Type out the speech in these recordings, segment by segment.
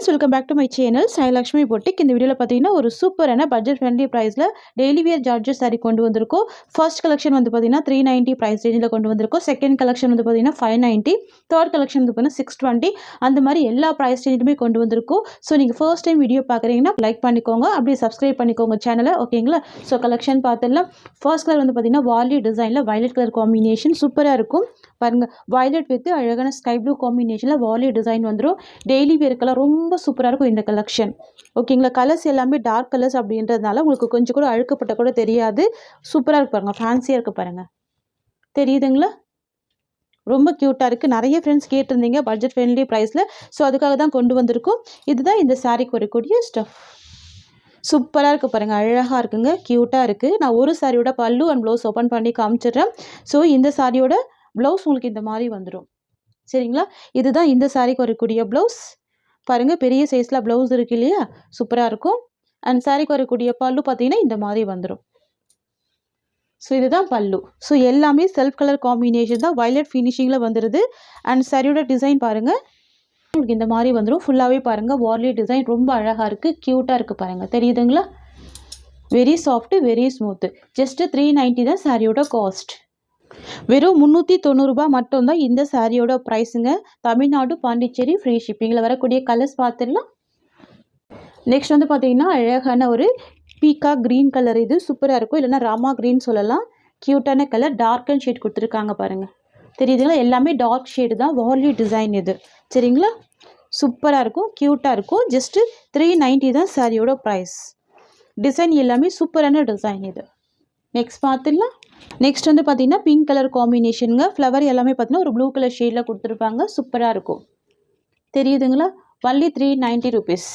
Friends, welcome back to my channel Sai Lakshmi boutique. இந்த வீடியோவில் பார்த்தீங்கன்னா ஒரு சூப்பரான பட்ஜெட் ஃப்ரெண்ட்லி ப்ரைஸில் டெய்லி வியர் ஜார்ஜஸ் சாரி கொண்டு வந்திருக்கோம். ஃபர்ஸ்ட் கலெக்ஷன் வந்து பார்த்தீங்கன்னா 390 ப்ரைஸ் ரேஞ்சில் கொண்டு வந்திருக்கோம். செகண்ட் கலெக்ஷன் வந்து பார்த்தீங்கன்னா 590, தேர்ட் கலெக்ஷன் வந்து பார்த்தீங்கன்னா 620. அந்த மாதிரி எல்லா ப்ரைஸ் ரேஞ்சுமே கொண்டு வந்திருக்கோம். ஸோ நீங்கள் ஃபர்ஸ்ட் டைம் வீடியோ பார்க்குறீங்கன்னா லைக் பண்ணிக்கோங்க, அப்படியே சப்ஸ்கிரைப் பண்ணிக்கோங்க சேனலை, ஓகேங்களா? ஸோ கலெக்ஷன் பார்த்துடலாம். ஃபர்ஸ்ட் கலர் வந்து பார்த்தீங்கன்னா வார்லி டிசைனில் வயலட் கலர் காம்பினேஷன் சூப்பராக இருக்கும் பாருங்கள். வயலட் வித் அழகான ஸ்கை ப்ளூ காம்பினேஷனில் வார்லி டிசைன் வந்துடும். டெய்லி வேர்க்கெல்லாம் ரொம்ப சூப்பராக இருக்கும் இந்த கலெக்ஷன், ஓகேங்களா? கலர்ஸ் எல்லாமே டார்க் கலர்ஸ் அப்படின்றதுனால உங்களுக்கு கொஞ்சம் கூட அழுக்கப்பட்ட கூட தெரியாது. சூப்பராக இருக்கு பாருங்கள், ஃபேன்சியாக இருக்குது பாருங்கள், தெரியுதுங்களா? ரொம்ப க்யூட்டாக இருக்குது. நிறைய ஃப்ரெண்ட்ஸ் கேட்டிருந்தீங்க பட்ஜெட் ஃப்ரெண்ட்லி ப்ரைஸில், ஸோ அதுக்காக தான் கொண்டு வந்திருக்கோம். இதுதான் இந்த சாரீக்கு வரக்கூடிய ஸ்டஃப். சூப்பராக இருக்குது பாருங்கள், அழகாக இருக்குங்க, க்யூட்டாக இருக்குது. நான் ஒரு சாரியோட பல்லு அண்ட் ப்ளவுஸ் ஓப்பன் பண்ணி காமிச்சிடுறேன். ஸோ இந்த சாரியோட ப்ளவுஸ் உங்களுக்கு இந்த மாதிரி வந்துடும், சரிங்களா? இதுதான் இந்த சாரிக்கு வரக்கூடிய ப்ளவுஸ் பாருங்கள். பெரிய சைஸில் ப்ளவுஸ் இருக்கு இல்லையா, சூப்பராக இருக்கும். அண்ட் சாரிக்கு வரக்கூடிய பல்லு பார்த்தீங்கன்னா இந்த மாதிரி வந்துடும். ஸோ இதுதான் பல்லு. ஸோ எல்லாமே செல்ஃப் கலர் காம்பினேஷன் தான், வயலட் ஃபினிஷிங்கில் வந்துடுது. அண்ட் சாரியோட டிசைன் பாருங்கள், உங்களுக்கு இந்த மாதிரி வந்துடும். ஃபுல்லாகவே பாருங்கள் வார்லி டிசைன் ரொம்ப அழகாக இருக்குது, க்யூட்டாக இருக்குது பாருங்கள், தெரியுதுங்களா? Very soft, very smooth. Just 390 தான் சாரியோட காஸ்ட். வெறும் 390 ரூபாய் மட்டும்தான் இந்த சாரியோட ப்ரைஸுங்க. தமிழ்நாடு, பாண்டிச்சேரி ஃப்ரீ ஷிப்பிங்கில் வரக்கூடிய கலர்ஸ் பார்த்துடலாம். நெக்ஸ்ட் வந்து பார்த்தீங்கன்னா அழகான ஒரு பீக்கா க்ரீன் கலர், இது சூப்பராக இருக்கும், இல்லைனா ராமா க்ரீன் சொல்லலாம். க்யூட்டான கலர், டார்க் அண்ட் ஷேட் கொடுத்துருக்காங்க பாருங்கள், தெரியுதுங்களா? எல்லாமே டார்க் ஷேடு தான், வார்லி டிசைன் இது, சரிங்களா? சூப்பராக இருக்கும், க்யூட்டாக இருக்கும். ஜஸ்ட்டு 390 தான் சாரியோட ப்ரைஸ். டிசைன் எல்லாமே சூப்பரான டிசைன் இது. நெக்ஸ்ட் பார்த்துடலாம். நெக்ஸ்ட் வந்து பார்த்தீங்கன்னா பிங்க் கலர் காம்பினேஷனுங்க. ஃப்ளவர் எல்லாமே பார்த்தீங்கன்னா ஒரு ப்ளூ கலர் ஷேடில் கொடுத்துருப்பாங்க, சூப்பராக இருக்கும், தெரியுதுங்களா? Only 390 rupees.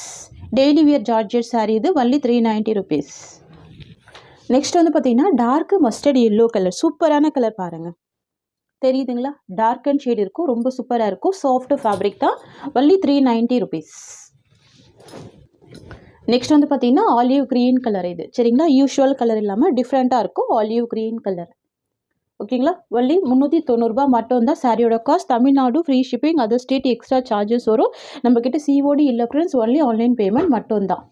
Daily wear georgette sari இது, ஒன்லி 390 ருபீஸ். நெக்ஸ்ட் வந்து பார்த்தீங்கன்னா டார்க் மஸ்டர்ட் எல்லோ கலர், சூப்பரான கலர் பாருங்கள், தெரியுதுங்களா? டார்க் அண்ட் ஷேட் இருக்கும், ரொம்ப சூப்பராக இருக்கும். சாஃப்ட் ஃபேப்ரிக் தான், ஒன்லி 390 ருபீஸ். நெக்ஸ்ட் வந்து பார்த்தீங்கன்னா ஆலிவ் க்ரீன் கலர் இது, சரிங்களா? யூஷுவல் கலர் இல்லாமல் டிஃப்ரெண்ட்டாக இருக்கும், ஆலிவ் க்ரீன் கலர், ஓகேங்களா? ஒன்லி 390 ரூபாய் மட்டும் தான் சாரியோட cost. Tamil Nadu free shipping, other state extra charges வரும். நம்மக்கிட்ட சிஓடி இல்லை ஃப்ரெண்ட்ஸ், ஒன்லி ஆன்லைன் பேமெண்ட் மட்டும்தான்.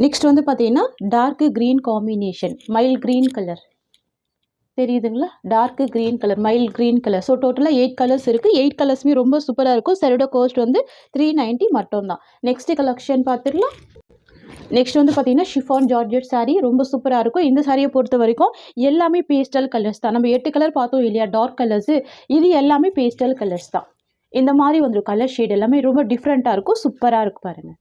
நெக்ஸ்ட் வந்து பார்த்தீங்கன்னா dark green combination, mild green colour, தெரியுதுங்களா? Dark green colour, mild green colour. So டோட்டலாக 8 கலர்ஸ் இருக்குது. 8 கலர்ஸுமே ரொம்ப சூப்பராக இருக்கும். சாரியோட காஸ்ட் வந்து 390 மட்டும்தான். நெக்ஸ்ட் கலெக்ஷன் பார்த்துடலாம். நெக்ஸ்ட் வந்து பார்த்தீங்கன்னா ஷிஃபான் ஜார்ஜெட் சாரீ, ரொம்ப சூப்பராக இருக்கும். இந்த சாரியை பொறுத்த வரைக்கும் எல்லாமே பேஸ்டல் கலர்ஸ் தான். நம்ம 8 கலர் பார்த்தோம் இல்லையா, டார்க் கலர்ஸு, இது எல்லாமே பேஸ்டல் கலர்ஸ் தான். இந்த மாதிரி வந்துடும் கலர் ஷேட் எல்லாமே ரொம்ப டிஃப்ரெண்ட்டாக இருக்கும், சூப்பராக இருக்கும் பாருங்கள்.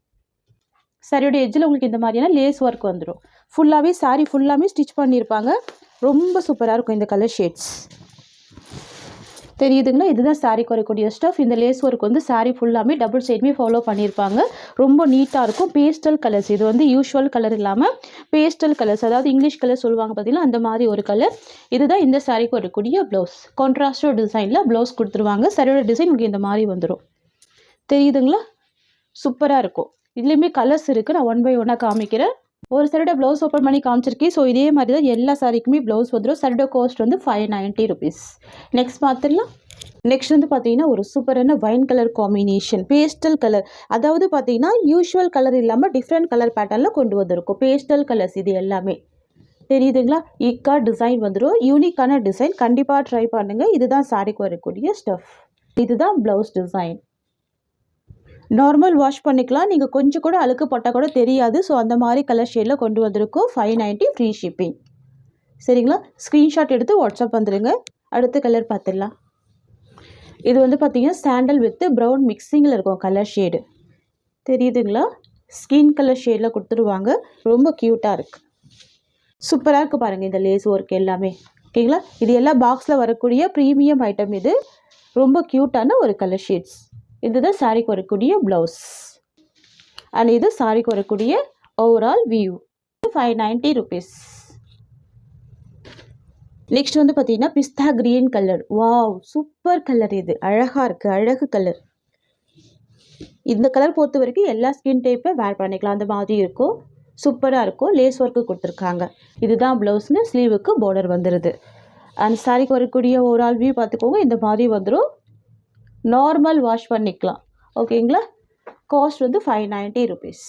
சாரியோட எட்ஜில் உங்களுக்கு இந்த மாதிரியான லேஸ் ஒர்க் வந்துடும். ஃபுல்லாகவே சாரீ ஃபுல்லாமே ஸ்டிச் பண்ணியிருப்பாங்க, ரொம்ப சூப்பராக இருக்கும் இந்த கலர் ஷேட்ஸ், தெரியுதுங்களா? இதுதான் சாரிக்கு வரக்கூடிய ஸ்டஃப். இந்த லேஸ் ஒர்க் வந்து சாரீ ஃபுல்லாமே டபுள் சைடுமே ஃபாலோ பண்ணியிருப்பாங்க, ரொம்ப நீட்டாக இருக்கும். பேஸ்டல் கலர்ஸ், இது வந்து யூஷுவல் கலர் இல்லாமல் பேஸ்டல் கலர்ஸ், அதாவது இங்கிலீஷ் கலர் சொல்லுவாங்க பார்த்தீங்கன்னா, அந்த மாதிரி ஒரு கலர். இதுதான் இந்த சாரிக்கு வரக்கூடிய ப்ளவுஸ். கான்ட்ராஸ்டோ டிசைனில் ப்ளவுஸ் கொடுத்துருவாங்க. சாரியோட டிசைன் உங்களுக்கு இந்த மாதிரி வந்துடும், தெரியுதுங்களா? சூப்பராக இருக்கும். இதுலேயுமே கலர்ஸ் இருக்குது, நான் 1 by 1 காமிக்கிறேன். ஒரு சாரியோட ப்ளவுஸ் ஓப்பன் பண்ணி காமிச்சிருக்கேன். ஸோ இதே மாதிரி தான் எல்லா சாரிக்குமே ப்ளவுஸ் வந்துடும். சாரியோட காஸ்ட் வந்து 590 ருபீஸ். நெக்ஸ்ட் பார்த்துடலாம். நெக்ஸ்ட் வந்து பார்த்தீங்கன்னா ஒரு சூப்பரான wine colour combination, pastel colour, அதாவது பார்த்தீங்கன்னா யூஷுவல் கலர் இல்லாமல் டிஃப்ரெண்ட் கலர் பேட்டர்னில் கொண்டு வந்திருக்கும். பேஸ்டல் கலர்ஸ் இது எல்லாமே, தெரியுதுங்களா? ஈக்கா டிசைன் வந்துடும், யூனிக்கான டிசைன், கண்டிப்பாக ட்ரை பண்ணுங்கள். இதுதான் சாரிக்கு வரக்கூடிய ஸ்டஃப். இதுதான் ப்ளவுஸ் டிசைன். நார்மல் வாஷ் பண்ணிக்கலாம், நீங்கள் கொஞ்சம் கூட அழுக்கு போட்டால் கூட தெரியாது. ஸோ அந்த மாதிரி கலர் ஷேடில் கொண்டு வந்திருக்கோம். 590 ஃப்ரீ ஷிப்பிங், சரிங்களா? ஸ்க்ரீன்ஷாட் எடுத்து வாட்ஸ்அப் வந்துடுங்க. அடுத்த கலர் பார்த்துடலாம். இது வந்து பார்த்தீங்கன்னா சாண்டல் வித் ப்ரௌன் மிக்சிங்கில் இருக்கும் கலர் ஷேடு, தெரியுதுங்களா? ஸ்கின் கலர் ஷேடில் கொடுத்துருவாங்க, ரொம்ப க்யூட்டாக இருக்குது, சூப்பராக இருக்குது பாருங்கள். இந்த லேஸ் ஒர்க் எல்லாமே, ஓகேங்களா? இது எல்லா பாக்ஸில் வரக்கூடிய ப்ரீமியம் ஐட்டம். இது ரொம்ப க்யூட்டான ஒரு கலர் ஷேட்ஸ். இதுதான் சாரிக்கு வரக்கூடிய ப்ளவுஸ். அண்ட் இது சாரிக்கு வரக்கூடிய ஓவரால் வியூ. 590 ருபீஸ். நெக்ஸ்ட் வந்து பார்த்தீங்கன்னா pista green colour, wow super colour, இது அழகாக இருக்குது, அழகு கலர். இந்த கலர் பொறுத்த வரைக்கும் எல்லா ஸ்கின் டைப்பை வேர் பண்ணிக்கலாம், அந்த மாதிரி இருக்கும், சூப்பராக இருக்கும். லேஸ் ஒர்க்கு கொடுத்துருக்காங்க. இதுதான் ப்ளவுஸுங்க, ஸ்லீவுக்கு பார்டர் வந்துடுது. அண்ட் சாரிக்கு வரக்கூடிய ஓவரால் வியூ பார்த்துக்கோங்க, இந்த மாதிரி வந்துடும். நார்மல் வாஷ் பண்ணிக்கலாம், ஓகேங்களா? காஸ்ட் வந்து 590 ருபீஸ்.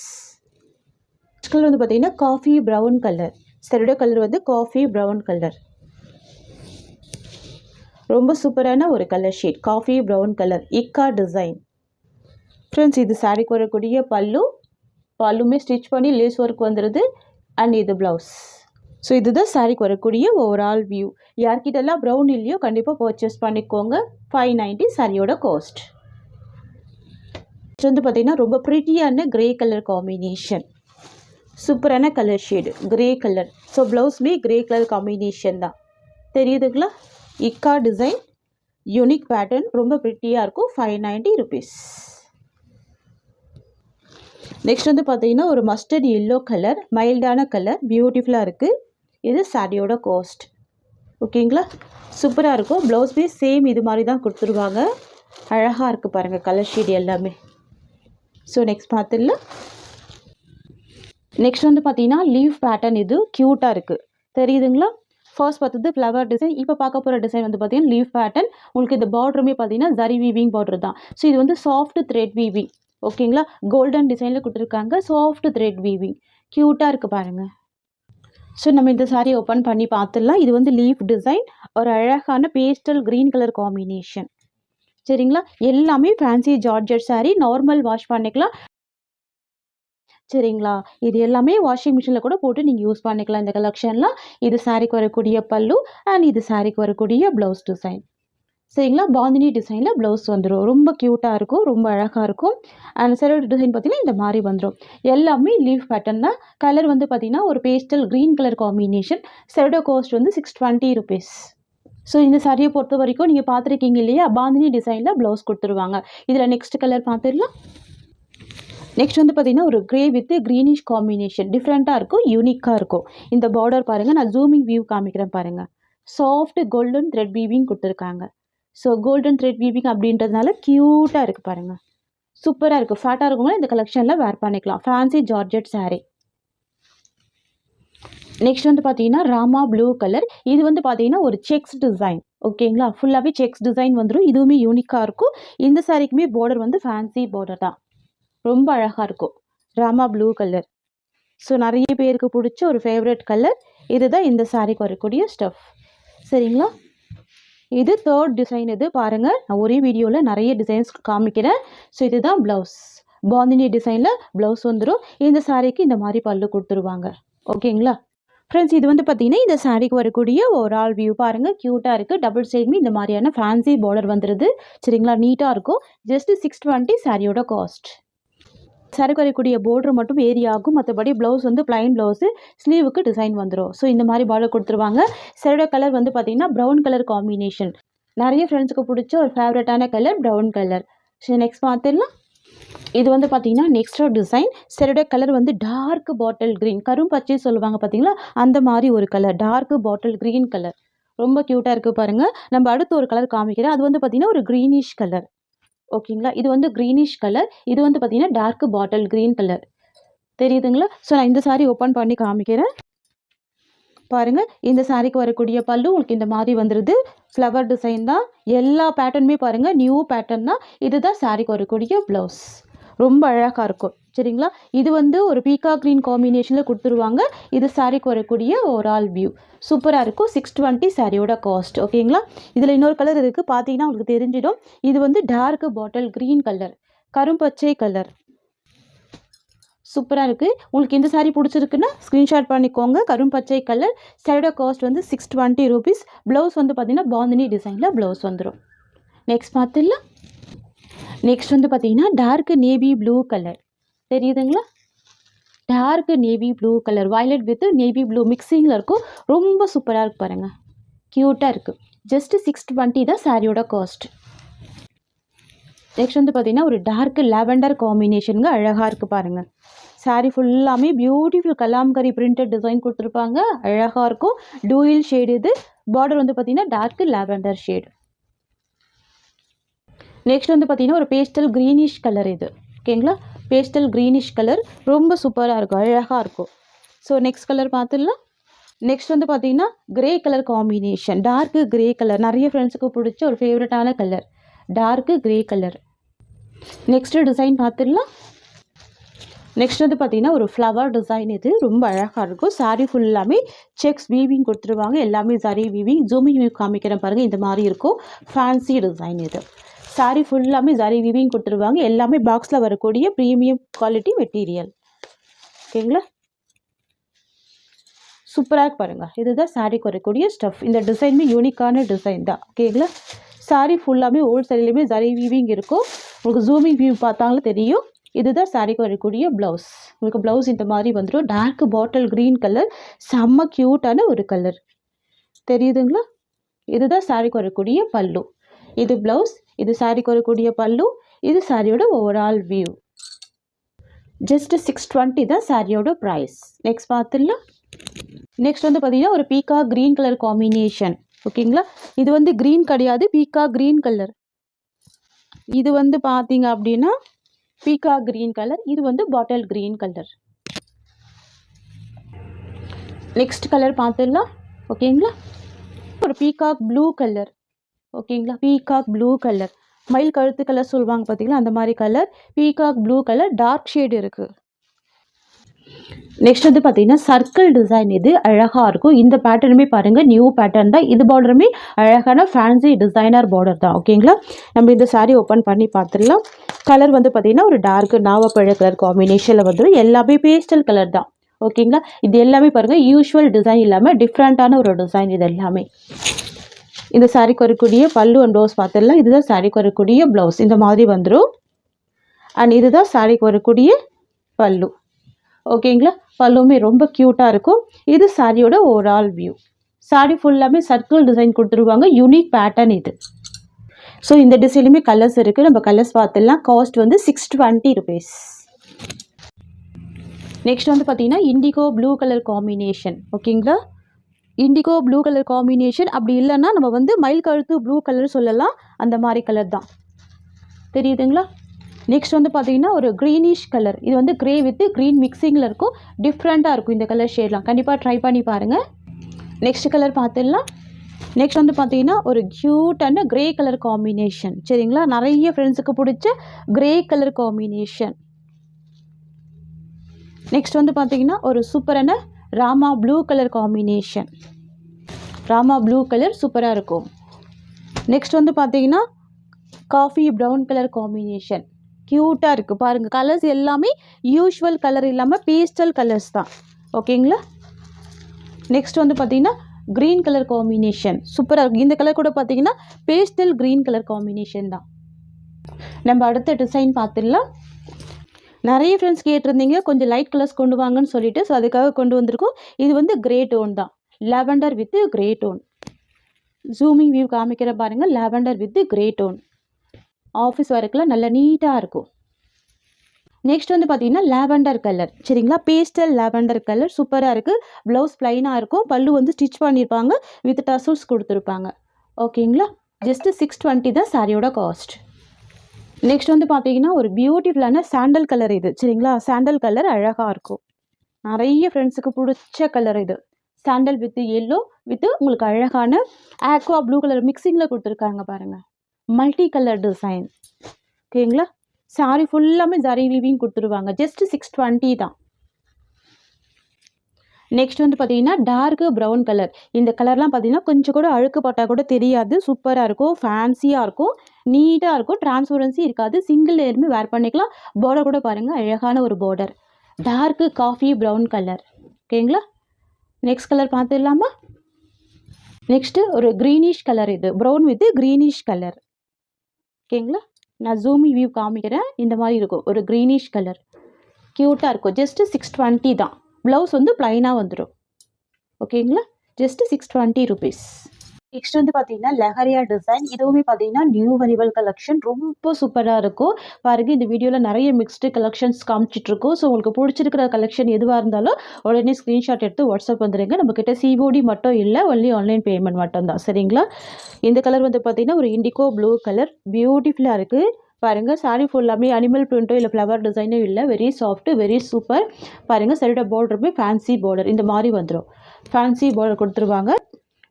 நெக்ஸ்ட் கலர் வந்து பார்த்தீங்கன்னா காஃபி ப்ரௌன் கலர். சரியோட கலர் வந்து காஃபி ப்ரௌன் கலர். ரொம்ப சூப்பரான ஒரு colour shade coffee brown colour இக்கா டிசைன். ஃப்ரெண்ட்ஸ் இது சாரிக்கு வரக்கூடிய பல்லுமே ஸ்டிச் பண்ணி லேஸ் ஒர்க் வந்துடுது. அண்ட் இது ப்ளவுஸ். ஸோ இதுதான் சாரிக்கு வரக்கூடிய ஓவரால் வியூ. யார்கிட்டலாம் ப்ரௌன் இல்லையோ கண்டிப்பாக பர்ச்சேஸ் பண்ணிக்கோங்க. 590 சாரியோட காஸ்ட். வந்து பார்த்தீங்கன்னா ரொம்ப ப்ரிட்டியான கிரே கலர் காம்பினேஷன். சூப்பரான colour shade grey colour. So ப்ளவுஸ்மே கிரே கலர் காம்பினேஷன் தான். தெரியுதுங்களா? இக்கா டிசைன் யூனிக் பேட்டர்ன் ரொம்ப ப்ரிட்டியாக இருக்கும். 590 ருபீஸ். நெக்ஸ்ட் வந்து பார்த்தீங்கன்னா ஒரு மஸ்டர்ட் எல்லோ கலர் மைல்டான கலர் பியூட்டிஃபுல்லாக இருக்குது. இது சாரியோட காஸ்ட். ஓகேங்களா? சூப்பராக இருக்கும். ப்ளவுஸ்மே சேம் இது மாதிரி தான் கொடுத்துருவாங்க. அழகாக இருக்குது பாருங்கள் கலர் ஷேட் எல்லாமே. ஸோ நெக்ஸ்ட் பார்த்துடலாம். நெக்ஸ்ட் வந்து பார்த்தீங்கன்னா லீஃப் பேட்டர்ன். இது க்யூட்டாக இருக்குது. தெரியுதுங்களா? ஃபர்ஸ்ட் பார்த்தது ஃப்ளவர் டிசைன். இப்போ பார்க்க போகிற டிசைன் வந்து பார்த்தீங்கன்னா லீஃப் பேட்டர்ன். உங்களுக்கு இந்த பார்டருமே பார்த்தீங்கன்னா ஜரி வீவிங் பார்டர் தான். ஸோ இது வந்து சாஃப்ட் த்ரெட் வீவிங். ஓகேங்களா? கோல்டன் டிசைனில் கொடுத்துருக்காங்க. சாஃப்ட் த்ரெட் வீவிங் க்யூட்டாக இருக்குது பாருங்கள். ஸோ நம்ம இந்த சாரீ ஓப்பன் பண்ணி பார்த்துடலாம். இது வந்து லீஃப் டிசைன். ஒரு அழகான பேஸ்டல் க்ரீன் கலர் காம்பினேஷன். சரிங்களா? எல்லாமே fancy georgette sari. Normal wash பண்ணிக்கலாம். சரிங்களா? இது எல்லாமே வாஷிங் மிஷினில் கூட போட்டு நீங்கள் யூஸ் பண்ணிக்கலாம் இந்த கலெக்ஷன்லாம். இது சாரீக்கு வரக்கூடிய பல்லு அண்ட் இது சாரீக்கு வரக்கூடிய ப்ளவுஸ் டிசைன். சரிங்களா? பாந்தினி டிசைனில் ப்ளவுஸ் வந்துடும். ரொம்ப க்யூட்டாக இருக்கும். ரொம்ப அழகாக இருக்கும். அண்ட் சாரியோட டிசைன் பார்த்திங்கன்னா இந்த மாதிரி வந்துடும். எல்லாமே லீஃப் பேட்டர்ன் தான். கலர் வந்து பார்த்திங்கன்னா ஒரு பேஸ்டல் க்ரீன் கலர் காம்பினேஷன். சாரியோட காஸ்ட் வந்து 620 ருபீஸ். ஸோ இந்த சாரியை பொறுத்த வரைக்கும் நீங்கள் பார்த்துருக்கீங்க இல்லையா? பாந்தினி டிசைனில் ப்ளவுஸ் கொடுத்துருவாங்க. இதில் நெக்ஸ்ட் கலர் பார்த்துடலாம். நெக்ஸ்ட் வந்து பார்த்திங்கன்னா ஒரு க்ரே வித் க்ரீனிஷ் காம்பினேஷன். டிஃப்ரெண்ட்டாக இருக்கும். யூனிக்காக இருக்கும். இந்த பார்டர் பாருங்கள். நான் ஜூமிங் வியூ காமிக்கிறேன் பாருங்கள். சாஃப்ட் கோல்டன் த்ரெட் வீவிங் கொடுத்துருக்காங்க. ஸோ கோல்டன் த்ரெட் வீவிங் அப்படின்றதுனால க்யூட்டாக இருக்குது பாருங்கள். சூப்பராக இருக்குது. ஃபேட்டாக இருக்கவங்களும் இந்த கலெக்ஷனில் வேர் பண்ணிக்கலாம். Fancy georgette sari. நெக்ஸ்ட் வந்து பார்த்தீங்கன்னா ராமா ப்ளூ கலர். இது வந்து பார்த்தீங்கன்னா ஒரு செக்ஸ் டிசைன். ஓகேங்களா? ஃபுல்லாகவே செக்ஸ் டிசைன் வந்துடும். இதுவுமே யூனிக்காக இருக்கும். இந்த சாரீக்குமே பார்டர் வந்து ஃபேன்சி பார்டர் தான். ரொம்ப அழகாக இருக்கும். Rama blue colour. ஸோ நிறைய பேருக்கு பிடிச்ச ஒரு ஃபேவரட் கலர். இதுதான் இந்த சாரீக்கு வரக்கூடிய ஸ்டஃப். சரிங்களா? இது தேர்ட் டிசைன். இது பாருங்கள். நான் ஒரே வீடியோவில் நிறைய டிசைன்ஸ் காமிக்கிறேன். ஸோ இதுதான் ப்ளவுஸ். பாந்தினி டிசைனில் ப்ளவுஸ் வந்துடும். இந்த சாரீக்கு இந்த மாதிரி பல்லு கொடுத்துருவாங்க. ஓகேங்களா? ஃப்ரெண்ட்ஸ் இது வந்து பார்த்தீங்கன்னா இந்த சாரீக்கு வரக்கூடிய ஒரு ஆல் வியூ பாருங்கள். க்யூட்டாக இருக்குது. டபுள் சைடுமே இந்த மாதிரியான ஃபேன்சி பார்டர் வந்துடுது. சரிங்களா? நீட்டாக இருக்கும். ஜஸ்ட் 620 சாரியோட காஸ்ட். சாரிக்கு வரக்கூடிய பார்டர் மட்டும் வேரி ஆகும். மற்றபடி ப்ளவுஸ் வந்து பிளைன் ப்ளவுஸு. ஸ்லீவுக்கு டிசைன் வந்துடும். ஸோ இந்த மாதிரி பார்டர் கொடுத்துருவாங்க. சாரியோட கலர் வந்து பார்த்தீங்கன்னா ப்ரௌன் கலர் காம்பினேஷன். நிறைய ஃப்ரெண்ட்ஸுக்கு பிடிச்ச ஒரு ஃபேவரட்டான colour brown colour. So next பார்த்துடலாம். இது வந்து பார்த்தீங்கன்னா நெக்ஸ்ட் டிசைன். சாரியோட கலர் வந்து டார்க் பாட்டில் க்ரீன். கரும் பச்சை சொல்லுவாங்க பார்த்தீங்களா? அந்த மாதிரி ஒரு colour. Dark bottle green colour. ரொம்ப க்யூட்டாக இருக்குது பாருங்கள். நம்ம அடுத்து ஒரு கலர் காமிக்கிறேன். அது வந்து பார்த்தீங்கன்னா ஒரு க்ரீனிஷ் கலர். ஓகேங்களா? இது வந்து க்ரீனிஷ் கலர். இது வந்து பார்த்தீங்கன்னா டார்க் பாட்டில் க்ரீன் கலர். தெரியுதுங்களா? ஸோ நான் இந்த சாரீ ஓப்பன் பண்ணி காமிக்கிறேன் பாருங்கள். இந்த சாரீக்கு வரக்கூடிய பல்லு உங்களுக்கு இந்த மாதிரி வந்துடுது. ஃப்ளவர் டிசைன் தான். எல்லா பேட்டர்னுமே பாருங்கள் நியூ பேட்டர்ன் தான். இதுதான் சாரீக்கு வரக்கூடிய ப்ளவுஸ். ரொம்ப அழகாக இருக்கும். சரிங்களா? இது வந்து ஒரு பீகா க்ரீன் காம்பினேஷனில் கொடுத்துருவாங்க. இது சாரீக்கு வரக்கூடிய ஒரு ஆல் வியூ. சூப்பராக இருக்கும். 620 சாரியோட காஸ்ட். ஓகேங்களா? இதில் இன்னொரு கலர் இருக்குது. பார்த்தீங்கன்னா உங்களுக்கு தெரிஞ்சிடும். இது வந்து டார்க் பாட்டில் க்ரீன் கலர். கரும்பச்சை கலர். சூப்பராக இருக்குது. உங்களுக்கு இந்த சாரீ பிடிச்சிருக்குன்னா ஸ்க்ரீன்ஷாட் பண்ணிக்கோங்க. கரும்பச்சை கலர். சாரியோட காஸ்ட் வந்து 620 ருபீஸ். ப்ளவுஸ் வந்து பார்த்தீங்கன்னா பாந்தினி டிசைனில் ப்ளவுஸ் வந்துடும். நெக்ஸ்ட் பார்த்துடலாம். நெக்ஸ்ட் வந்து பார்த்தீங்கன்னா டார்க் நேவி ப்ளூ கலர். தெரியுதுங்களா? Dark navy blue colour. Violet with navy blue மிக்சிங்கில் இருக்கும். ரொம்ப சூப்பராக இருக்குது பாருங்கள். க்யூட்டாக இருக்குது. ஜஸ்ட் 620 தான் சாரியோட காஸ்ட். நெக்ஸ்ட் வந்து பார்த்தீங்கன்னா ஒரு டார்க் லாவெண்டர் காம்பினேஷனுங்க. அழகாக இருக்குது பாருங்கள். சாரீ ஃபுல்லாமே பியூட்டிஃபுல் கலாம்கரி பிரிண்டட் டிசைன் கொடுத்துருப்பாங்க. அழகாக இருக்கும். டூயில் ஷேடு. இது பார்டர் வந்து பார்த்தீங்கன்னா டார்க் லாவெண்டர் ஷேடு. நெக்ஸ்ட் வந்து பார்த்தீங்கன்னா ஒரு பேஸ்டல் க்ரீனிஷ் கலர். இது ஓகேங்களா? Pastel greenish colour. ரொம்ப சூப்பராக இருக்கும். அழகாக இருக்கும். ஸோ நெக்ஸ்ட் கலர் பார்த்துடலாம். நெக்ஸ்ட் வந்து பார்த்தீங்கன்னா grey colour combination. Dark grey colour. நிறைய ஃப்ரெண்ட்ஸுக்கு பிடிச்ச ஒரு ஃபேவரட்டான colour. Dark grey colour. Next design பார்த்துடலாம். நெக்ஸ்ட் வந்து பார்த்தீங்கன்னா ஒரு ஃப்ளவர் டிசைன். இது ரொம்ப அழகாக இருக்கும். சாரீ ஃபுல்லாமே செக்ஸ் வீவிங் கொடுத்துருவாங்க. எல்லாமே சரி வீவிங். ஜூமிங் வியூ காமிக்கிறேன் பாருங்கள். இந்த மாதிரி இருக்கும். ஃபேன்சி டிசைன் இது. சாரீ ஃபுல்லாமே சரி வீவிங் கொடுத்துருவாங்க. எல்லாமே பாக்ஸில் வரக்கூடிய ப்ரீமியம் குவாலிட்டி மெட்டீரியல். ஓகேங்களா, சூப்பராக பாருங்கள். இதுதான் சாரீக்கு வரக்கூடிய ஸ்டஃப். இந்த டிசைனுமே யூனிக்கான டிசைன் தான். ஓகேங்களா, சாரீ ஃபுல்லாமே ஓல்ட் சாரிலையுமே சரி வீவிங் இருக்கும். உங்களுக்கு ஜூமிங் வியூ பார்த்தாலும் தெரியும். இதுதான் சாரீக்கு வரக்கூடிய ப்ளவுஸ். உங்களுக்கு ப்ளவுஸ் இந்த மாதிரி வந்துடும். டார்க் பாட்டில் க்ரீன் கலர், செம்ம க்யூட்டான ஒரு கலர் தெரியுதுங்களா. இதுதான் சாரீக்கு வரக்கூடிய பல்லு. இது ப்ளவுஸ், இது சாரீக்கு வரக்கூடிய பல்லு, இது சாரியோட ஓவரால் வியூ. ஜஸ்ட் 620 தான் சாரியோட ப்ரைஸ். நெக்ஸ்ட் பார்த்துடலாம். நெக்ஸ்ட் வந்து பார்த்தீங்கன்னா ஒரு பீக்கா க்ரீன் கலர் காம்பினேஷன். ஓகேங்களா, இது வந்து க்ரீன் கிடையாது, பீக்கா க்ரீன் கலர். இது வந்து பார்த்தீங்க அப்படின்னா பீக்கா க்ரீன் கலர், இது வந்து bottle green colour. Next colour பார்த்துடலாம். ஓகேங்களா, ஒரு பீகாக் ப்ளூ கலர். ஓகேங்களா, பீகாக் ப்ளூ கலர், மயில் கழுத்து கலர் சொல்லுவாங்க பார்த்தீங்களா, அந்த மாதிரி colour. Peacock blue colour, dark shade இருக்குது. நெக்ஸ்ட் வந்து பார்த்தீங்கன்னா சர்க்கிள் டிசைன். இது அழகாக இருக்கும். இந்த பேட்டர்னுமே பாருங்கள், நியூ பேட்டர்ன் தான். இது பார்டருமே அழகான ஃபேன்சி டிசைனர் பார்டர் தான். ஓகேங்களா, நம்ம இந்த சாரீ ஓப்பன் பண்ணி பார்த்துடலாம். கலர் வந்து பார்த்தீங்கன்னா ஒரு டார்க் நாவப்பழ கலர் காம்பினேஷனில் வந்துடும். எல்லாமே பேஸ்டல் கலர் தான். ஓகேங்களா, இது எல்லாமே பாருங்கள் யூஸ்வல் டிசைன் இல்லாமல் டிஃப்ரெண்ட்டான ஒரு டிசைன். இது எல்லாமே இந்த சாரீக்கு வரக்கூடிய பல்லு அண்ட் ப்ளவுஸ் பார்த்துடலாம். இதுதான் சாரீக்கு வரக்கூடிய ப்ளவுஸ். இந்த மாதிரி வந்துடும். அண்ட் இதுதான் சாரீக்கு வரக்கூடிய பல்லு. ஓகேங்களா, பல்லுமே ரொம்ப க்யூட்டாக இருக்கும். இது சாரியோட ஓவரால் வியூ. சாரி ஃபுல்லாமே சர்க்கிள் டிசைன் கொடுத்துருவாங்க. யூனிக் பேட்டர்ன் இது. ஸோ இந்த டிசைனுமே கலர்ஸ் இருக்குது. நம்ம கலர்ஸ் பார்த்துடலாம். காஸ்ட் வந்து 620 rupees. நெக்ஸ்ட் வந்து பார்த்தீங்கன்னா இண்டிகோ ப்ளூ கலர் காம்பினேஷன். ஓகேங்களா, இண்டிகோ ப்ளூ கலர் காம்பினேஷன். அப்படி இல்லைன்னா நம்ம வந்து மயில் கழுத்து ப்ளூ கலர் சொல்லலாம். அந்த மாதிரி கலர் தான். தெரியுதுங்களா. நெக்ஸ்ட் வந்து பார்த்தீங்கன்னா ஒரு க்ரீனிஷ் கலர். இது வந்து க்ரே வித் க்ரீன் மிக்சிங்கில் இருக்கும். டிஃப்ரெண்ட்டாக இருக்கும் இந்த கலர் ஷேட்லாம். கண்டிப்பாக ட்ரை பண்ணி பாருங்கள். நெக்ஸ்ட் கலர் பார்த்துடலாம். நெக்ஸ்ட் வந்து பார்த்தீங்கன்னா ஒரு க்யூட்டான க்ரே கலர் காம்பினேஷன். சரிங்களா, நிறைய ஃப்ரெண்ட்ஸுக்கு பிடிச்ச க்ரே கலர் காம்பினேஷன். நெக்ஸ்ட் வந்து பார்த்தீங்கன்னா ஒரு சூப்பரான Rama blue colour combination. Rama blue colour சூப்பராக இருக்கும். நெக்ஸ்ட் வந்து பார்த்தீங்கன்னா காஃபி ப்ரௌன் கலர் காம்பினேஷன். க்யூட்டாக இருக்குது பாருங்கள். கலர்ஸ் எல்லாமே யூஸ்வல் கலர் இல்லாமல் பேஸ்டல் கலர்ஸ் தான். ஓகேங்களா, நெக்ஸ்ட் வந்து பார்த்தீங்கன்னா க்ரீன் கலர் காம்பினேஷன் சூப்பராக இருக்குது. இந்த கலர் கூட பார்த்தீங்கன்னா பேஸ்டல் க்ரீன் கலர் காம்பினேஷன் தான். நம்ம அடுத்த டிசைன் பார்த்துடலாம். நிறைய ஃப்ரெண்ட்ஸ் கேட்டிருந்தீங்க கொஞ்சம் லைட் கலர்ஸ் கொண்டு வாங்கன்னு சொல்லிட்டு. ஸோ அதுக்காக கொண்டு வந்திருக்கோம். இது வந்து கிரே டோன் தான். Lavender with grey tone. Zooming view காமிக்கிற பாருங்கள். Lavender with grey tone. Office ஒர்க்கில் நல்லா நீட்டாக இருக்கும். நெக்ஸ்ட் வந்து பார்த்தீங்கன்னா லாவெண்டர் கலர். சரிங்களா, பேஸ்டல் லாவெண்டர் கலர் சூப்பராக இருக்குது. ப்ளவுஸ் ப்ளைனாக இருக்கும். பல்லு வந்து ஸ்டிச் பண்ணியிருப்பாங்க. வித் டசல்ஸ் கொடுத்துருப்பாங்க. ஓகேங்களா, ஜஸ்ட்டு 620 தான் சாரியோட காஸ்ட். நெக்ஸ்ட் வந்து பார்த்தீங்கன்னா ஒரு பியூட்டிஃபுல்லான சாண்டல் கலர் இது. சரிங்களா, சாண்டல் கலர் அழகாக இருக்கும். நிறைய ஃப்ரெண்ட்ஸுக்கு பிடிச்ச கலர் இது. சாண்டல் வித் எல்லோ வித் உங்களுக்கு அழகான ஆக்வா ப்ளூ கலர் மிக்சிங்கில் கொடுத்துருக்காங்க பாருங்கள். Multi colour design. ஓகேங்களா, சாரி ஃபுல்லாமே ஜரி வீவிங் கொடுத்துருவாங்க. ஜஸ்ட் 620 தான். நெக்ஸ்ட் வந்து பார்த்தீங்கன்னா டார்க் ப்ரௌன் கலர். இந்த கலர்லாம் பார்த்தீங்கன்னா கொஞ்சம் கூட அழுக்கு பட்டா கூட தெரியாது. சூப்பராக இருக்கும். ஃபேன்சியாக இருக்கும். நீட்டாக இருக்கும். டிரான்ஸ்பரன்சி இருக்காது. சிங்கிள் லேயருமே வேர் பண்ணிக்கலாம். பார்டர் கூட பாருங்கள், அழகான ஒரு border. Dark coffee brown colour. ஓகேங்களா, நெக்ஸ்ட் கலர் பார்த்துடலாமா. நெக்ஸ்ட்டு ஒரு க்ரீனிஷ் கலர். இது ப்ரௌன் வித் க்ரீனிஷ் கலர். ஓகேங்களா, நான் ஜூமி வியூ காமிக்கிறேன். இந்த மாதிரி இருக்கும். ஒரு க்ரீனிஷ் கலர் க்யூட்டாக இருக்கும். ஜஸ்ட்டு 620 தான். ப்ளவுஸ் வந்து ப்ளைனாக வந்துடும். ஓகேங்களா, ஜஸ்ட்டு 620 rupees. நெக்ஸ்ட் வந்து பார்த்தீங்கன்னா லெஹரியா டிசைன். இதுவுமே பார்த்தீங்கன்னா நியூ வரிவல் கலெக்ஷன். ரொம்ப சூப்பராக இருக்கும் பாருங்க. இந்த வீடியோவில் நிறைய மிக்ஸ்டு கலெக்ஷன்ஸ் காமிச்சிட்ருக்கோம். ஸோ உங்களுக்கு பிடிச்சிருக்கிற கலெக்ஷன் எதுவாக இருந்தாலும் உடனே ஸ்க்ரீன்ஷாட் எடுத்து வாட்ஸ்அப் வந்துடுங்க. நம்மக்கிட்ட சிஓடி மட்டும் இல்லை, ஒன்லி ஆன்லைன் பேமெண்ட் மட்டும் தான். சரிங்களா, இந்த கலர் வந்து பார்த்தீங்கன்னா ஒரு இண்டிகோ ப்ளூ கலர். பியூட்டிஃபுல்லாக இருக்குது பாருங்கள். சாரி ஃபுல்லாமே அனிமல் பிரிண்ட்டோ இல்லை ஃப்ளவர் டிசைனோ இல்லை. Very soft, very super. பாருங்கள், சரியோட பார்டருமே ஃபேன்சி பார்டர். இந்த மாதிரி வந்துடும். ஃபேன்சி பார்டர் கொடுத்துருவாங்க.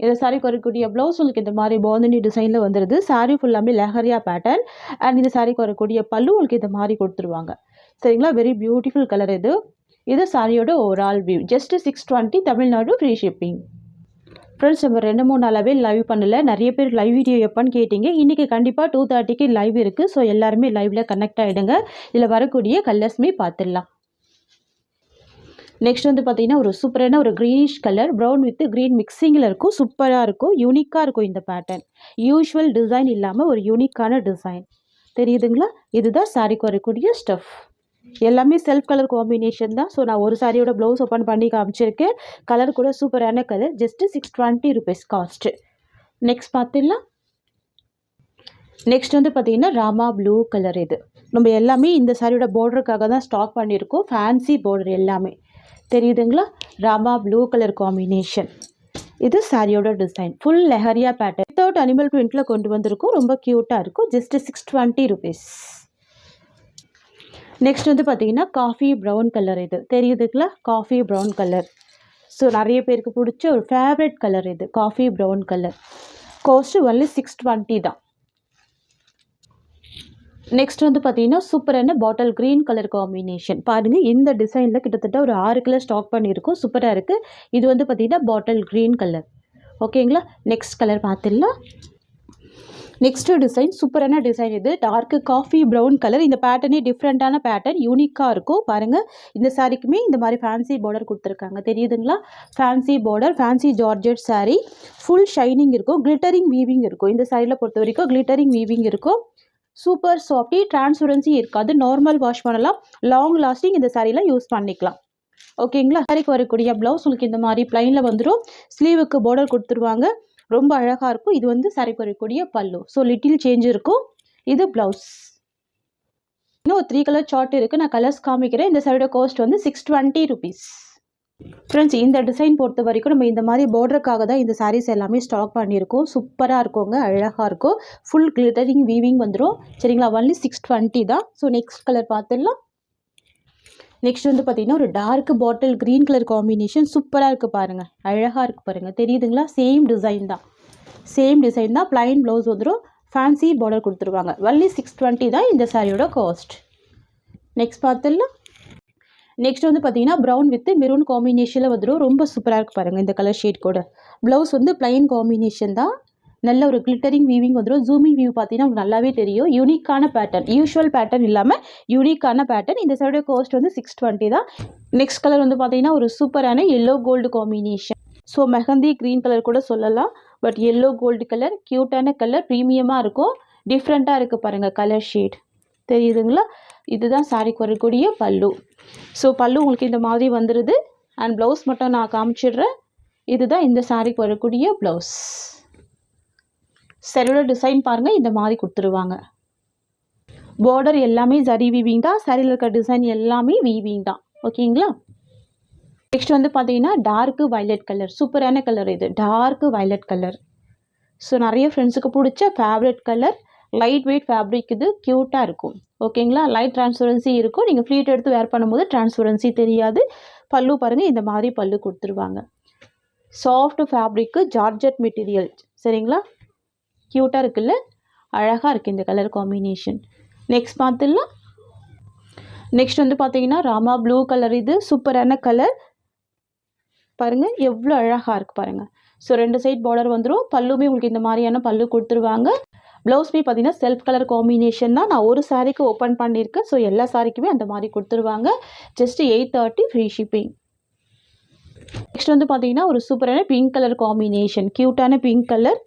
இந்த சாரீ வரக்கூடிய ப்ளவுஸ் உங்களுக்கு இந்த மாதிரி பாந்தினி டிசைனில் வந்துடுது. சாரீ ஃபுல்லாமே லெஹரியா பேட்டர்ன். அண்ட் இந்த சாரீக்கு வரக்கூடிய பல்லு உங்களுக்கு இந்த மாதிரி கொடுத்துருவாங்க. சரிங்களா. வெரி பியூட்டிஃபுல் கலர் இது. இது சாரியோட overall view. Just 620 Tamil Nadu free shipping. Friends நம்ம 2-3 நாளாகவே லைவ் பண்ணல. நிறைய பேர் லைவ் வீடியோ எப்போன்னு கேட்டிங்க. இன்றைக்கி கண்டிப்பாக 2:30க்கு லைவ் இருக்குது. ஸோ எல்லாருமே லைவில் கனெக்ட் ஆகிடுங்க. இதில் வரக்கூடிய கலர்ஸுமே பார்த்துடலாம். நெக்ஸ்ட் வந்து பார்த்தீங்கன்னா ஒரு சூப்பரான ஒரு greenish colour, brown with green மிக்சிங்கில் இருக்கும். சூப்பராக இருக்கும், யூனிக்காக இருக்கும் இந்த பேட்டர்ன். யூஷுவல் டிசைன் இல்லாமல் ஒரு யூனிக்கான டிசைன் தெரியுதுங்களா. இதுதான் சாரிக்கு வரக்கூடிய ஸ்டஃப். எல்லாமே செல்ஃப் கலர் காம்பினேஷன் தான். ஸோ நான் ஒரு சாரியோட ப்ளவுஸ் ஓப்பன் பண்ணி காமிச்சிருக்கேன். கலர் கூட சூப்பரான colour. Just 620 rupees cost. Next பார்த்துடலாம். நெக்ஸ்ட் வந்து பார்த்தீங்கன்னா ராமா ப்ளூ கலர். இது நம்ம எல்லாமே இந்த சாரியோட பார்டருக்காக தான் ஸ்டாக் பண்ணியிருக்கோம். ஃபேன்சி பார்டர் எல்லாமே தெரியுதுங்களா. Rama blue colour combination. இது சாரியோட design. Full leheriya pattern without animal பிரிண்டில் கொண்டு வந்திருக்கும். ரொம்ப க்யூட்டாக இருக்கும். Just 620 rupees. நெக்ஸ்ட் வந்து பார்த்தீங்கன்னா காஃபி ப்ரௌன் கலர். இது தெரியுதுங்களா, காஃபி ப்ரௌன் கலர். ஸோ நிறைய பேருக்கு பிடிச்ச ஒரு ஃபேவரட் கலர் இது, coffee brown colour. Cost only 620 தான். நெக்ஸ்ட் வந்து பார்த்தீங்கன்னா சூப்பரான பாட்டில் க்ரீன் கலர் காம்பினேஷன். பாருங்கள், இந்த டிசைனில் கிட்டத்தட்ட ஒரு 6 கலர் ஸ்டாக் பண்ணியிருக்கோம். சூப்பராக இருக்குது. இது வந்து பார்த்தீங்கன்னா பாட்டில் க்ரீன் கலர். ஓகேங்களா. நெக்ஸ்ட் கலர் பார்த்துடலாம். நெக்ஸ்ட்டு டிசைன் சூப்பரான டிசைன். இது டார்க்கு காஃபி ப்ரௌன் கலர். இந்த பேட்டர்னே டிஃப்ரெண்ட்டான பேட்டர்ன், யூனிக்காக இருக்கும். பாருங்கள், இந்த சாரிக்குமே இந்த மாதிரி ஃபேன்சி பார்டர் கொடுத்துருக்காங்க. தெரியுதுங்களா, fancy border, fancy georgette sari. Full shining இருக்கும், கிளிட்டரிங் வீவிங் இருக்கும். இந்த சாரியில் பொறுத்த வரைக்கும் கிளிட்டரிங் வீவிங் இருக்கும். சூப்பர் சாஃப்டி, டிரான்ஸ்பரன்சி இருக்காது. நார்மல் வாஷ் பண்ணலாம். லாங் லாஸ்டிங் இந்த சாரியில் யூஸ் பண்ணிக்கலாம். ஓகேங்களா. சாரிக்கு வரக்கூடிய ப்ளவுஸ் உங்களுக்கு இந்த மாதிரி ப்ளைனில் வந்துடும். ஸ்லீவுக்கு பார்டர் கொடுத்துருவாங்க. ரொம்ப அழகாக இருக்கும். இது வந்து சாரிக்கு வரக்கூடிய பல்லு. ஸோ லிட்டில் சேஞ்ச் இருக்கும். இது ப்ளவுஸ். இன்னும் ஒரு 3 கலர் சார்ட் இருக்குது. நான் கலர்ஸ் காமிக்கிறேன். இந்த சாரியோட காஸ்ட் வந்து 620 ருபீஸ். ஃப்ரெண்ட்ஸ், இந்த டிசைன் பொறுத்த வரைக்கும் நம்ம இந்த மாதிரி பார்டருக்காக தான் இந்த சாரீஸ் எல்லாமே ஸ்டாக் பண்ணியிருக்கோம். சூப்பராக இருக்குங்க, அழகாக இருக்கும். ஃபுல் கிளிட்டரிங் வீவிங் வந்துடும். சரிங்களா. ஒன்லி 620 தான். ஸோ நெக்ஸ்ட் கலர் பார்த்துடலாம். நெக்ஸ்ட் வந்து பார்த்தீங்கன்னா ஒரு dark bottle green colour combination. சூப்பராக இருக்குது பாருங்கள், அழகாக இருக்குது பாருங்கள். தெரியுதுங்களா, சேம் டிசைன் தான். சேம் டிசைன் தான். ப்ளைன் ப்ளவுஸ் வந்துடும். ஃபேன்சி பார்டர் கொடுத்துருவாங்க. ஒன்லி 620 தான் இந்த சாரியோட காஸ்ட். நெக்ஸ்ட் பார்த்துடலாம். நெக்ஸ்ட் வந்து பார்த்தீங்கன்னா ப்ரௌன் வித் மெரூன் காம்பினேஷனில் வந்துடும். ரொம்ப சூப்பராக இருக்குது பாருங்கள் இந்த கலர் ஷேட் கூட. ப்ளவுஸ் வந்து ப்ளைன் காம்பினேஷன் தான். நல்ல ஒரு கிளிட்டரிங் வீவிங் வந்துடும். ஜூமிங் வியூ பார்த்தீங்கன்னா உங்களுக்கு நல்லாவே தெரியும். யூனிக்கான பேட்டர்ன், யூஷுவல் பேட்டர்ன் இல்லாமல் யூனிக்கான பேட்டர்ன். இந்த சைடோட காஸ்ட் வந்து 620 தான். நெக்ஸ்ட் கலர் வந்து பார்த்தீங்கன்னா ஒரு சூப்பரான yellow gold combination. So mehndi green colour கூட சொல்லலாம். பட் எல்லோ கோல்டு கலர், க்யூட்டான கலர், ப்ரீமியமாக இருக்கும். டிஃப்ரெண்ட்டாக இருக்குது பாருங்கள் கலர் ஷேட். தெரியுதுங்களா. இதுதான் சாரிக்கு வரக்கூடிய பல்லு. ஸோ பல்லு உங்களுக்கு இந்த மாதிரி வந்துடுது. அண்ட் ப்ளவுஸ் மட்டும் நான் காமிச்சிடுறேன். இதுதான் இந்த சாரிக்கு வரக்கூடிய ப்ளவுஸ். சரியோட டிசைன் பாருங்கள், இந்த மாதிரி கொடுத்துருவாங்க. பார்டர் எல்லாமே ஜரி வீவிங் தான். சாரியில் இருக்க டிசைன் எல்லாமே வீவிங் தான். ஓகேங்களா. நெக்ஸ்ட் வந்து பார்த்தீங்கன்னா டார்க்கு வயலட் கலர். சூப்பரான கலர் இது, டார்க்கு வயலட் கலர். ஸோ நிறைய ஃப்ரெண்ட்ஸுக்கு பிடிச்ச favourite colour. Light weight fabric. இது க்யூட்டாக இருக்கும். ஓகேங்களா. லைட் டிரான்ஸ்பரன்சி இருக்கும். நீங்கள் ஃப்ளீட் எடுத்து வேர் பண்ணும்போது டிரான்ஸ்பரன்சி தெரியாது. பல்லு பாருங்கள், இந்த மாதிரி பல்லு கொடுத்துருவாங்க. Soft fabric, georgette material. சரிங்களா. க்யூட்டாக இருக்குல்ல, அழகாக இருக்குது இந்த கலர் காம்பினேஷன். நெக்ஸ்ட் பார்த்துடலாம். நெக்ஸ்ட் வந்து பார்த்தீங்கன்னா ராமா ப்ளூ கலர். இது சூப்பரான கலர் பாருங்கள், எவ்வளோ அழகாக இருக்குது பாருங்கள். ஸோ 2 சைட் பார்டர் வந்துடும். பல்லுமே உங்களுக்கு இந்த மாதிரியான பல்லு கொடுத்துருவாங்க. ப்ளவுஸ்மே பார்த்தீங்கன்னா செல்ஃப் கலர் காம்பினேஷன் தான். நான் ஒரு சாரிக்கு ஓப்பன் பண்ணியிருக்கேன். ஸோ எல்லா சாரிக்குமே அந்த மாதிரி கொடுத்துருவாங்க. Just 830 free shipping. நெக்ஸ்ட் வந்து பார்த்தீங்கன்னா ஒரு சூப்பரான பிங்க் கலர் காம்பினேஷன். க்யூட்டான பிங்க் கலர்.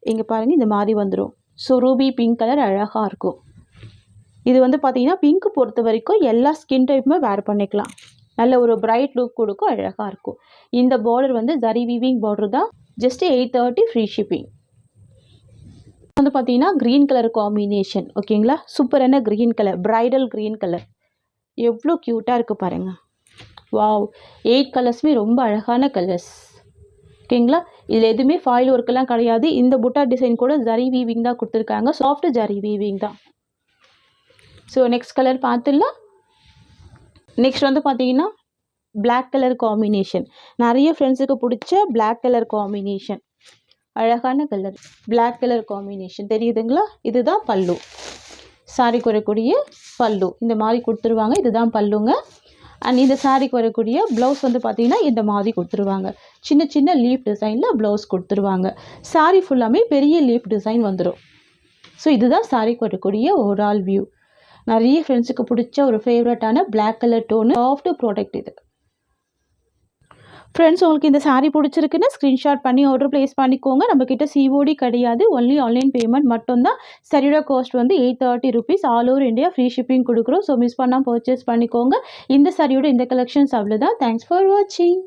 இங்கே பாருங்கள், இந்த மாதிரி வந்துடும். ஸோ ரூபி பிங்க் கலர் அழகாக இருக்கும். இது வந்து பார்த்தீங்கன்னா பிங்க் பொறுத்த வரைக்கும் எல்லா ஸ்கின் டைப்புமே வேர் பண்ணிக்கலாம். நல்ல ஒரு பிரைட் லுக் கொடுக்கும், அழகாக இருக்கும். இந்த பார்டர் வந்து ஜரி வீவிங் பார்டர் தான். Just 830 free shipping. வந்து பார்த்தீங்கன்னா க்ரீன் கலர் காம்பினேஷன். ஓகேங்களா. சூப்பரான green colour, bridal green colour. எவ்வளோ க்யூட்டாக இருக்குது பாருங்கள். வாவ், 8 கலர்ஸுமே ரொம்ப அழகான கலர்ஸ். ஓகேங்களா. இதில் எதுவுமே ஃபாயில் ஒர்க்கெல்லாம் கிடையாது. இந்த புட்டா டிசைன் கூட ஜரி வீவிங் தான் கொடுத்துருக்காங்க. சாஃப்ட் ஜரி வீவிங் தான். ஸோ நெக்ஸ்ட் கலர் பார்த்துடலாம். நெக்ஸ்ட் வந்து பார்த்தீங்கன்னா பிளாக் கலர் காம்பினேஷன். நிறைய ஃப்ரெண்ட்ஸுக்கு பிடிச்ச பிளாக் கலர் காம்பினேஷன். அழகான கலர், பிளாக் கலர் காம்பினேஷன். தெரியுதுங்களா. இதுதான் பல்லு. சாரிக்கு வரக்கூடிய பல்லு இந்த மாதிரி கொடுத்துருவாங்க. இதுதான் பல்லுங்க. அண்ட் இந்த சாரிக்கு வரக்கூடிய ப்ளவுஸ் வந்து பார்த்திங்கன்னா இந்த மாதிரி கொடுத்துருவாங்க. சின்ன சின்ன லீஃப் டிசைனில் ப்ளவுஸ் கொடுத்துருவாங்க. சாரி ஃபுல்லாமே பெரிய லீஃப் டிசைன் வந்துடும். ஸோ இதுதான் சாரிக்கு வரக்கூடிய ஓவரால் வியூ. நிறைய ஃப்ரெண்ட்ஸுக்கு பிடிச்ச ஒரு ஃபேவரட்டான black colour tone soft product இது. ஃப்ரெண்ட்ஸ், உங்களுக்கு இந்த சாரீ பிடிச்சிருக்குன்னா ஸ்க்ரீன்ஷாட் பண்ணி ஆர்டர் ப்ளேஸ் பண்ணிக்கோங்க. நம்மக்கிட்ட சிஓடி கிடையாது, ஒன்லி ஆன்லைன் பேமெண்ட் மட்டும்தான். சரியோட காஸ்ட் வந்து 830 rupees. All over India free shipping கொடுக்குறோம். ஸோ மிஸ் பண்ணால் பர்ச்சேஸ் பண்ணிக்கோங்க. இந்த சாரியோட இந்த கலெக்ஷன்ஸ் அவ்வளோதான். தேங்க்ஸ் ஃபார் வாட்சிங்.